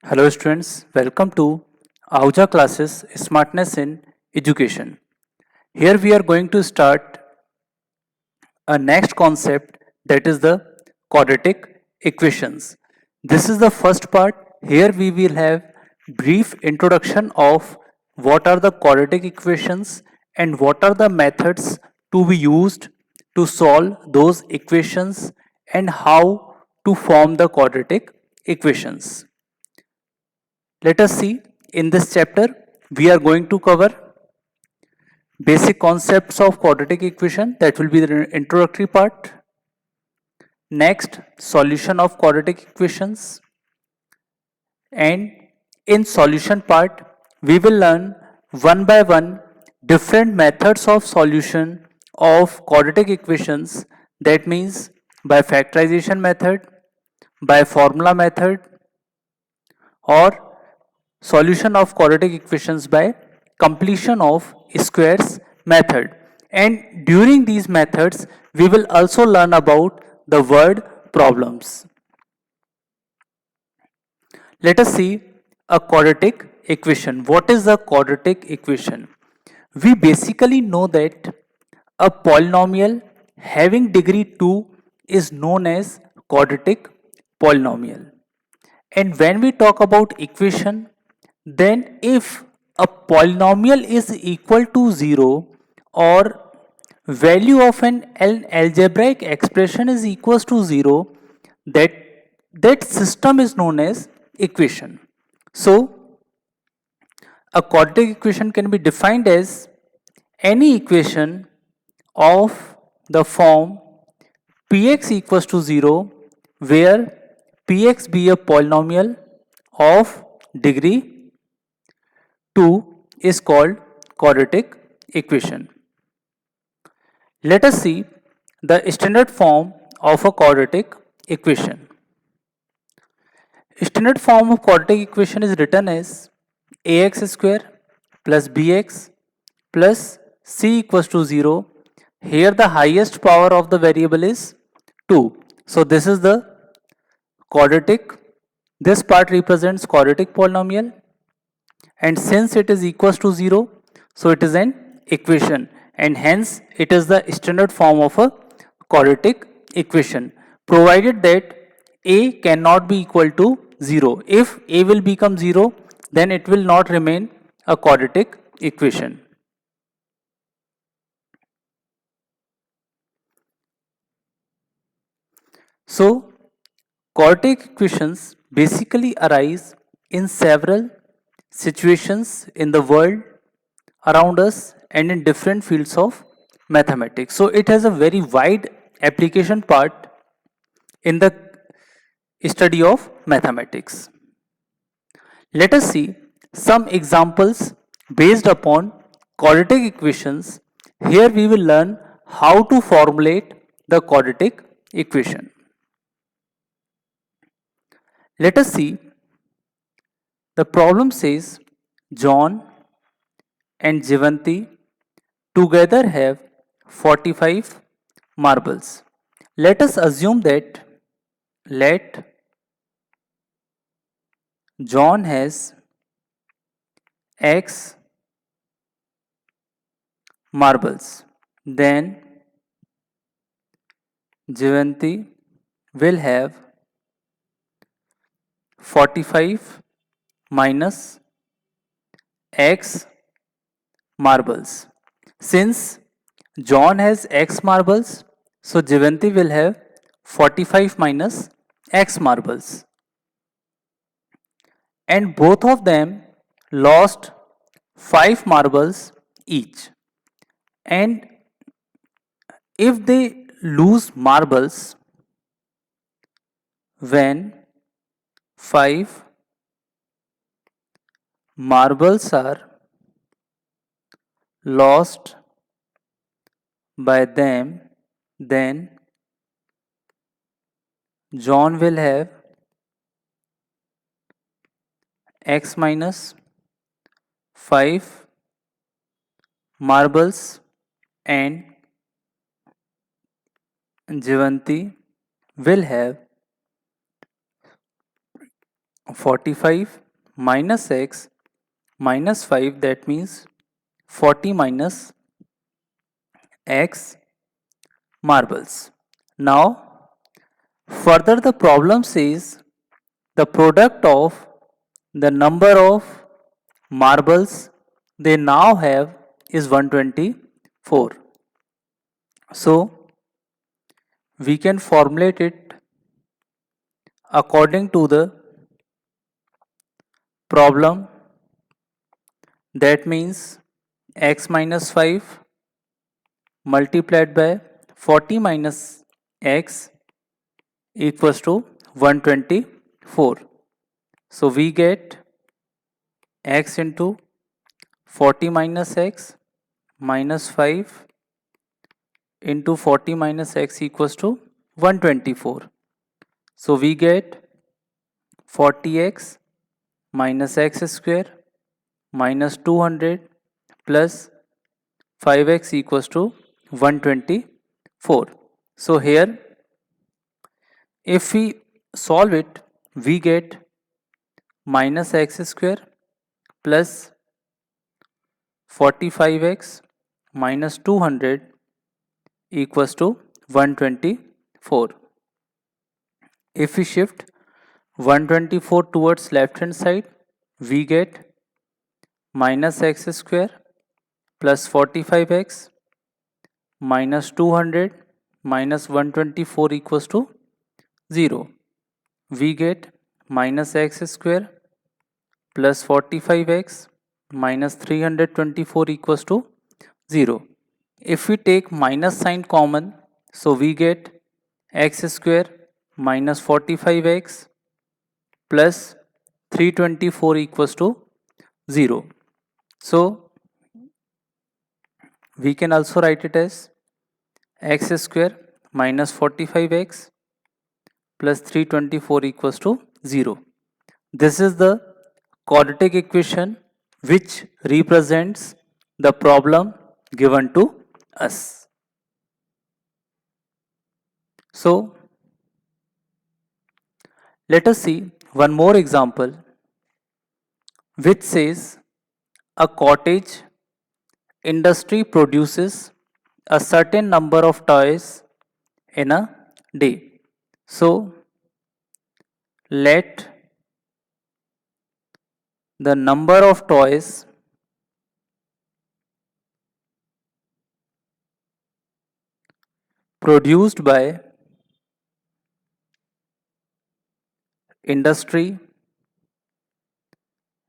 Hello students, welcome to Ahuja classes Smartness in Education. Here we are going to start a next concept, that is the quadratic equations. This is the first part. Here we will have brief introduction of what are the quadratic equations and what are the methods to be used to solve those equations and how to form the quadratic equations. Let us see, in this chapter we are going to cover basic concepts of quadratic equation, that will be the introductory part. Next, solution of quadratic equations, and in solution part we will learn one by one different methods of solution of quadratic equations, that means by factorization method, by formula method, or solution of quadratic equations by completion of squares method. And during these methods we will also learn about the word problems. Let us see a quadratic equation. What is a quadratic equation? We basically know that a polynomial having degree 2 is known as quadratic polynomial. And when we talk about equation, then if a polynomial is equal to 0 or value of an algebraic expression is equals to 0, that that system is known as equation. So a quadratic equation can be defined as any equation of the form px equals to 0 where px be a polynomial of degree 2 is called quadratic equation. Let us see the standard form of a quadratic equation. Standard form of quadratic equation is written as ax square plus bx plus c equals to 0. Here the highest power of the variable is 2. So this is the quadratic. This part represents quadratic polynomial, and since it is equals to 0, so it is an equation, and hence it is the standard form of a quadratic equation, provided that a cannot be equal to 0. If a will become 0, then it will not remain a quadratic equation. So quadratic equations basically arise in several situations in the world around us and in different fields of mathematics. So it has a very wide application part in the study of mathematics. Let us see some examples based upon quadratic equations. Here we will learn how to formulate the quadratic equation. Let us see, the problem says John and Jivanti together have 45 marbles. Let us assume that let John has X marbles. Then Jivanti will have 45 minus X marbles. Since John has X marbles, so Jivanti will have 45 minus X marbles. And both of them lost 5 marbles each. And if they lose marbles when 5 marbles are lost by them, then John will have X minus 5 marbles and Jivanti will have 45 minus x minus 5, that means 40 minus x marbles. Now further the problem says the product of the number of marbles they now have is 124. So we can formulate it according to the problem, that means x minus 5 multiplied by 40 minus x equals to 124. So we get x into 40 minus x minus 5 into 40 minus x equals to 124. So we get 40x minus x square minus 200 plus 5x equals to 124. So here if we solve it, we get minus x square plus 45x minus 200 equals to 124. If we shift 124 towards left hand side, we get minus x square plus 45x minus 200 minus 124 equals to 0. We get minus x square plus 45x minus 324 equals to 0. If we take minus sign common, so we get x square minus 45x plus 324 equals to 0. So we can also write it as x square minus 45x plus 324 equals to 0. This is the quadratic equation which represents the problem given to us. So let us see one more example which says a cottage industry produces a certain number of toys in a day. So let the number of toys produced by industry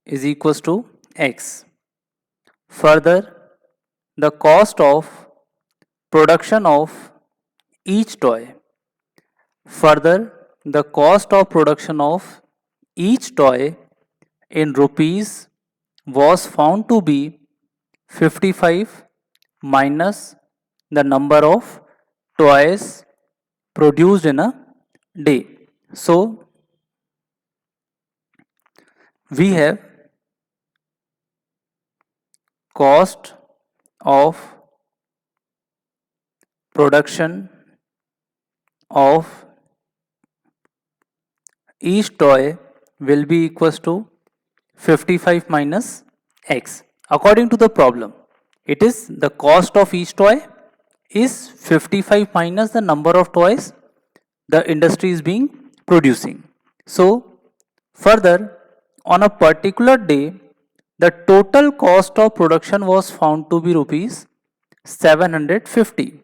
is equals to x. Further, the cost of production of each toy. Further, the cost of production of each toy in rupees was found to be 55 minus the number of toys produced in a day. So we have cost of production of each toy will be equals to 55 minus x. According to the problem, it is the cost of each toy is 55 minus the number of toys the industry is being producing. So further, on a particular day, the total cost of production was found to be rupees 750.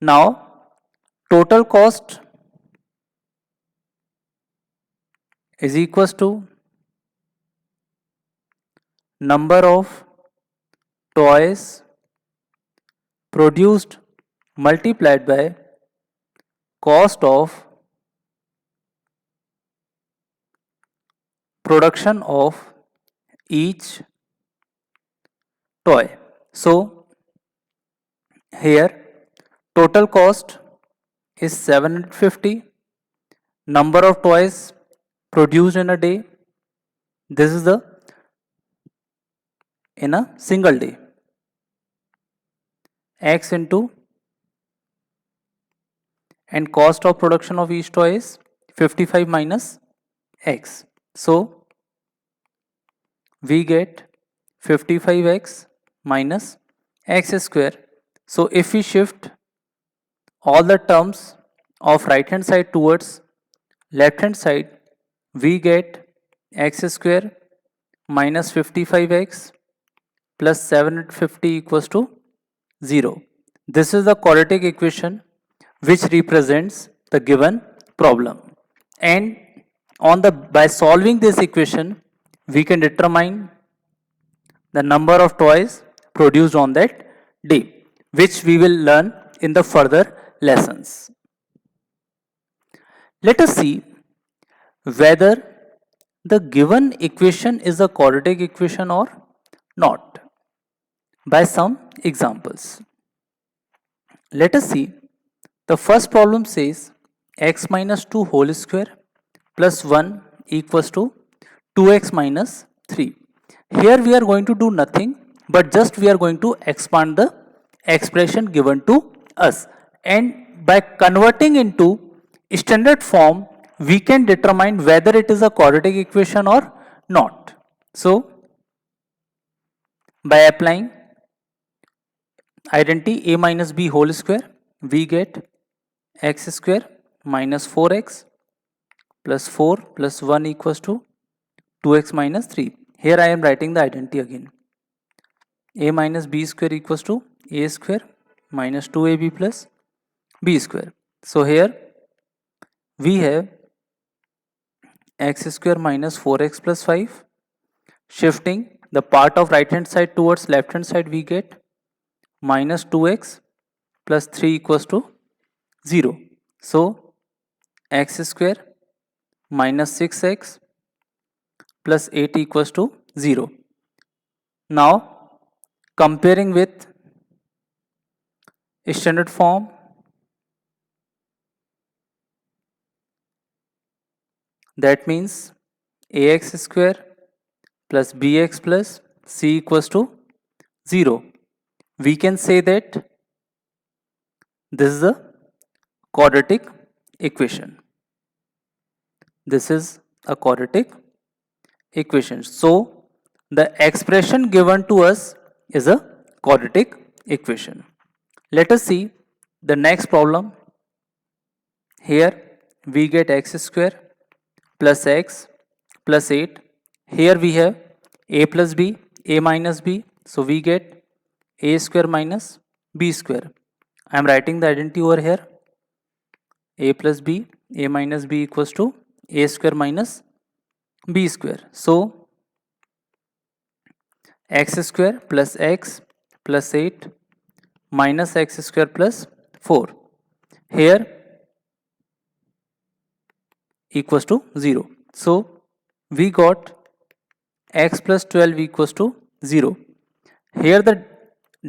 Now total cost is equals to number of toys produced multiplied by cost of production of each toy. So here total cost is 750, number of toys produced in a day, this is the in a single day, x into, and cost of production of each toy is 55 minus x. So we get 55x minus x square. So if we shift all the terms of right hand side towards left hand side, we get x square minus 55x plus 750 equals to 0. This is the quadratic equation which represents the given problem. And by solving this equation, we can determine the number of toys produced on that day, which we will learn in the further lessons. Let us see whether the given equation is a quadratic equation or not by some examples. Let us see. The first problem says x minus 2 whole square plus 1 equals to 2x minus 3. Here we are going to do nothing, but just we are going to expand the expression given to us, and by converting into standard form we can determine whether it is a quadratic equation or not. So by applying identity a minus b whole square, we get x square minus 4x plus 4 plus 1 equals to 2x minus 3. Here I am writing the identity again. A minus b square equals to a square minus 2ab plus b square. So here we have x square minus 4x plus 5. Shifting the part of right hand side towards left hand side, we get minus 2x plus 3 equals to 0. So x square minus 6x plus 8 equals to 0. Now comparing with standard form, that means ax square plus bx plus c equals to 0. We can say that this is a quadratic equation. This is a quadratic equation. So the expression given to us is a quadratic equation. Let us see the next problem. Here we get x square plus x plus 8. Here we have a plus b, a minus b. So we get a square minus b square. I am writing the identity over here. A plus b, a minus b equals to a square minus b square. So x square plus x plus 8 minus x square plus 4. Here equals to 0. So we got x plus 12 equals to 0. Here the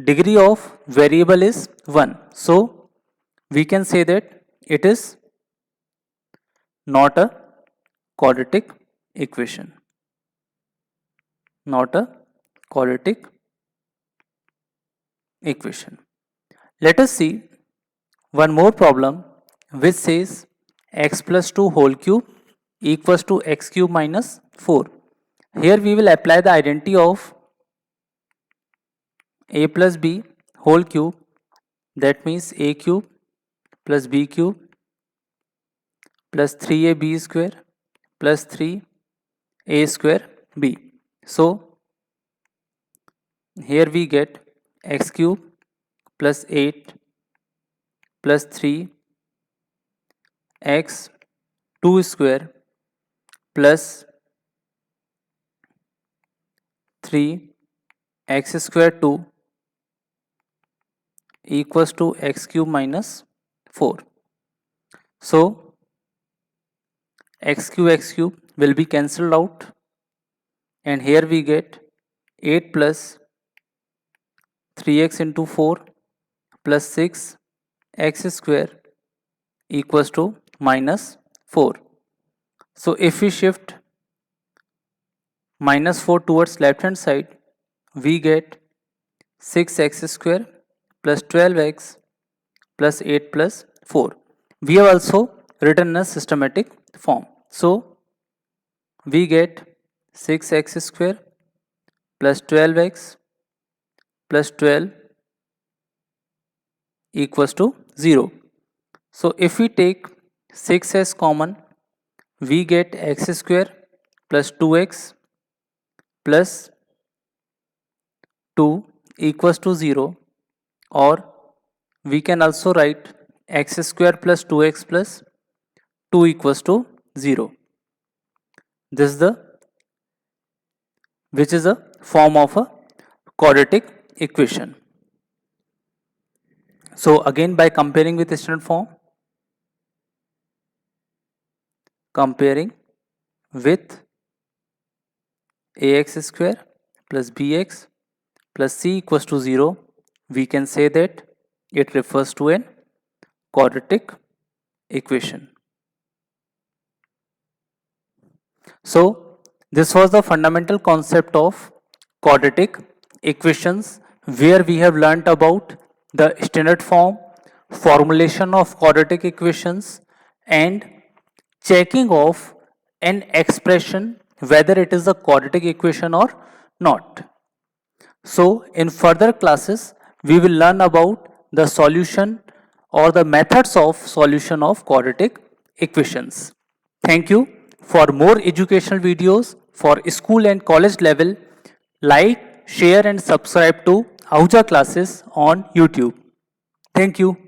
degree of variable is 1. So we can say that it is not a quadratic equation. Not a quadratic equation. Let us see one more problem which says x plus 2 whole cube equals to x cube minus 4. Here we will apply the identity of a plus b whole cube, that means a cube plus b cube plus 3ab square plus 3a square b. So here we get x cube plus 8 plus 3 x 2 square plus 3 x square 2 equals to x cube minus 4. So x cube will be cancelled out, and here we get 8 plus 3x into 4 plus 6 x square equals to minus 4. So if we shift minus 4 towards left hand side, we get 6x square plus 12x plus 8 plus 4. We have also written in a systematic form. So we get 6x square plus 12x plus 12 equals to 0. So if we take 6 as common, we get x square plus 2x plus 2 equals to 0, or we can also write x square plus 2x plus 2 equals to 0. This is the which is a form of a quadratic equation. So again, by comparing with the standard form, comparing with ax square plus bx plus c equals to 0, we can say that it refers to an quadratic equation. So this was the fundamental concept of quadratic equations, where we have learnt about the standard form, formulation of quadratic equations, and checking of an expression whether it is a quadratic equation or not. So in further classes, we will learn about the solution or the methods of solution of quadratic equations. Thank you. For more educational videos for school and college level, like, share and subscribe to Ahuja classes on YouTube. Thank you.